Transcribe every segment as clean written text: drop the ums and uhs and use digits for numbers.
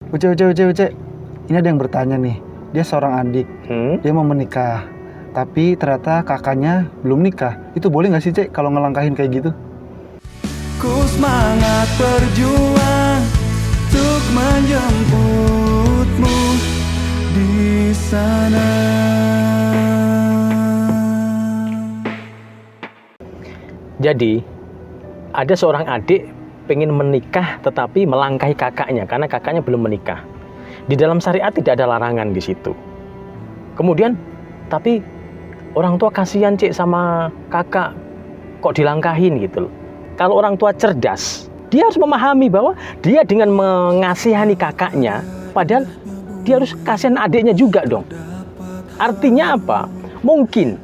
Uce. Ini ada yang bertanya nih. Dia seorang adik. Dia mau menikah. Tapi ternyata kakaknya belum nikah. Itu boleh nggak sih, Cek, kalau ngelangkahin kayak gitu? Ku semangat berjuang untuk menjemputmu di sana. Jadi, ada seorang adik pengen menikah tetapi melangkahi kakaknya karena kakaknya belum menikah. Di dalam syariat tidak ada larangan di situ. Kemudian, tapi orang tua kasihan, Cik, sama kakak kok dilangkahin gitu loh. Kalau orang tua cerdas, dia harus memahami bahwa dia dengan mengasihani kakaknya, padahal dia harus kasihan adiknya juga dong. Artinya apa? Mungkin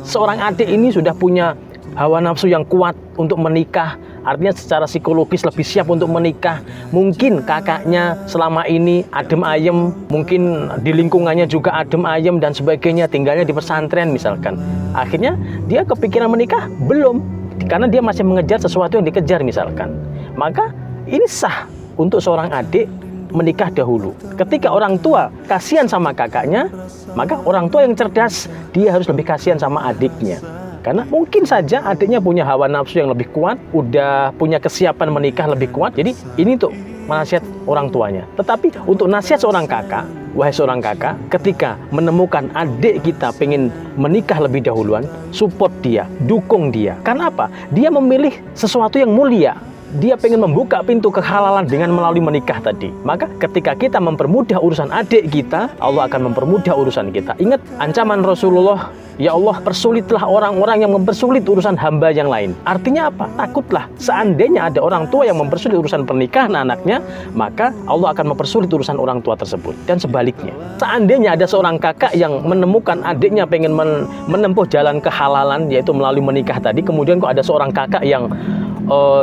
seorang adik ini sudah punya hawa nafsu yang kuat untuk menikah, artinya secara psikologis lebih siap untuk menikah. Mungkin kakaknya selama ini adem ayem, mungkin di lingkungannya juga adem ayem dan sebagainya, tinggalnya di pesantren misalkan. Akhirnya dia kepikiran menikah? Belum, karena dia masih mengejar sesuatu yang dikejar misalkan. Maka ini sah untuk seorang adik menikah dahulu. Ketika orang tua kasihan sama kakaknya, maka orang tua yang cerdas, dia harus lebih kasihan sama adiknya. Karena mungkin saja adiknya punya hawa nafsu yang lebih kuat, udah punya kesiapan menikah lebih kuat. Jadi ini untuk nasihat orang tuanya. Tetapi untuk nasihat seorang kakak, wahai seorang kakak, ketika menemukan adik kita pengen menikah lebih dahuluan, support dia, dukung dia. Karena apa? Dia memilih sesuatu yang mulia. Dia pengen membuka pintu kehalalan dengan melalui menikah tadi. Maka ketika kita mempermudah urusan adik kita, Allah akan mempermudah urusan kita. Ingat ancaman Rasulullah, ya Allah, persulitlah orang-orang yang mempersulit urusan hamba yang lain. Artinya apa? Takutlah seandainya ada orang tua yang mempersulit urusan pernikahan anaknya, maka Allah akan mempersulit urusan orang tua tersebut. Dan sebaliknya, seandainya ada seorang kakak yang menemukan adiknya pengen menempuh jalan kehalalan, yaitu melalui menikah tadi, kemudian kok ada seorang kakak yang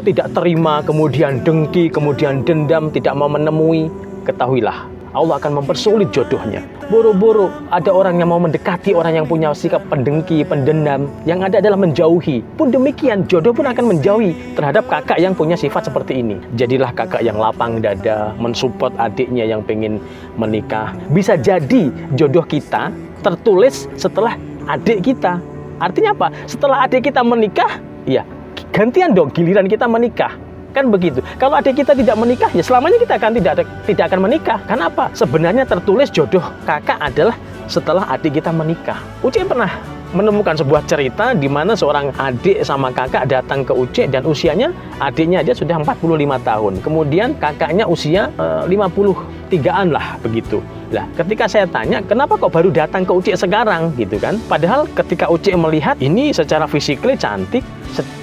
tidak terima, kemudian dengki, kemudian dendam, tidak mau menemui, ketahuilah Allah akan mempersulit jodohnya. Boro-boro ada orang yang mau mendekati orang yang punya sikap pendengki, pendendam, yang ada adalah menjauhi. Pun demikian, jodoh pun akan menjauhi terhadap kakak yang punya sifat seperti ini. Jadilah kakak yang lapang dada, mensupport adiknya yang pengen menikah. Bisa jadi jodoh kita tertulis setelah adik kita. Artinya apa? Setelah adik kita menikah, ya gantian dong, giliran kita menikah. Kan begitu. Kalau adik kita tidak menikah, ya selamanya kita akan tidak akan menikah. Kenapa? Sebenarnya tertulis jodoh kakak adalah setelah adik kita menikah. Uci pernah menemukan sebuah cerita di mana seorang adik sama kakak datang ke Uci dan usianya adiknya aja sudah 45 tahun. Kemudian kakaknya usia 53-an lah begitu. Lah, ketika saya tanya, kenapa kok baru datang ke Uci sekarang gitu kan? Padahal ketika Uci melihat ini secara fisiknya cantik,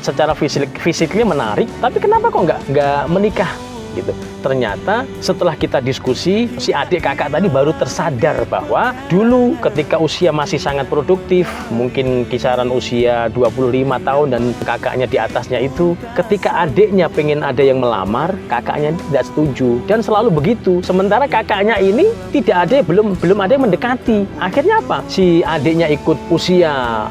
secara fisiknya menarik, tapi kenapa kok nggak menikah gitu? Ternyata setelah kita diskusi, si adik kakak tadi baru tersadar bahwa dulu ketika usia masih sangat produktif, mungkin kisaran usia 25 tahun dan kakaknya di atasnya itu, ketika adiknya pengen ada yang melamar, kakaknya tidak setuju dan selalu begitu. Sementara kakaknya ini tidak ada, belum ada yang mendekati. Akhirnya apa? Si adiknya ikut usia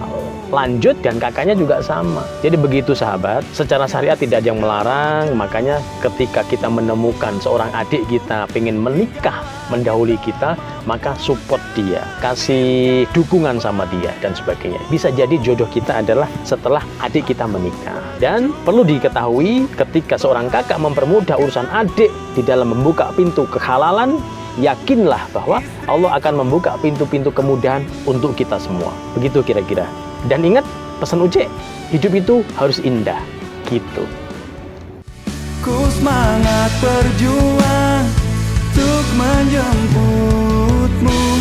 lanjut dan kakaknya juga sama. Jadi begitu sahabat, secara syariat tidak ada yang melarang. Makanya ketika kita menemukan seorang adik kita pengen menikah mendahului kita, maka support dia, kasih dukungan sama dia dan sebagainya. Bisa jadi jodoh kita adalah setelah adik kita menikah. Dan perlu diketahui, ketika seorang kakak mempermudah urusan adik di dalam membuka pintu kehalalan, yakinlah bahwa Allah akan membuka pintu-pintu kemudahan untuk kita semua. Begitu kira-kira. Dan ingat pesan Uce, hidup itu harus indah, gitu. Ku semangat berjuang untuk menjemputmu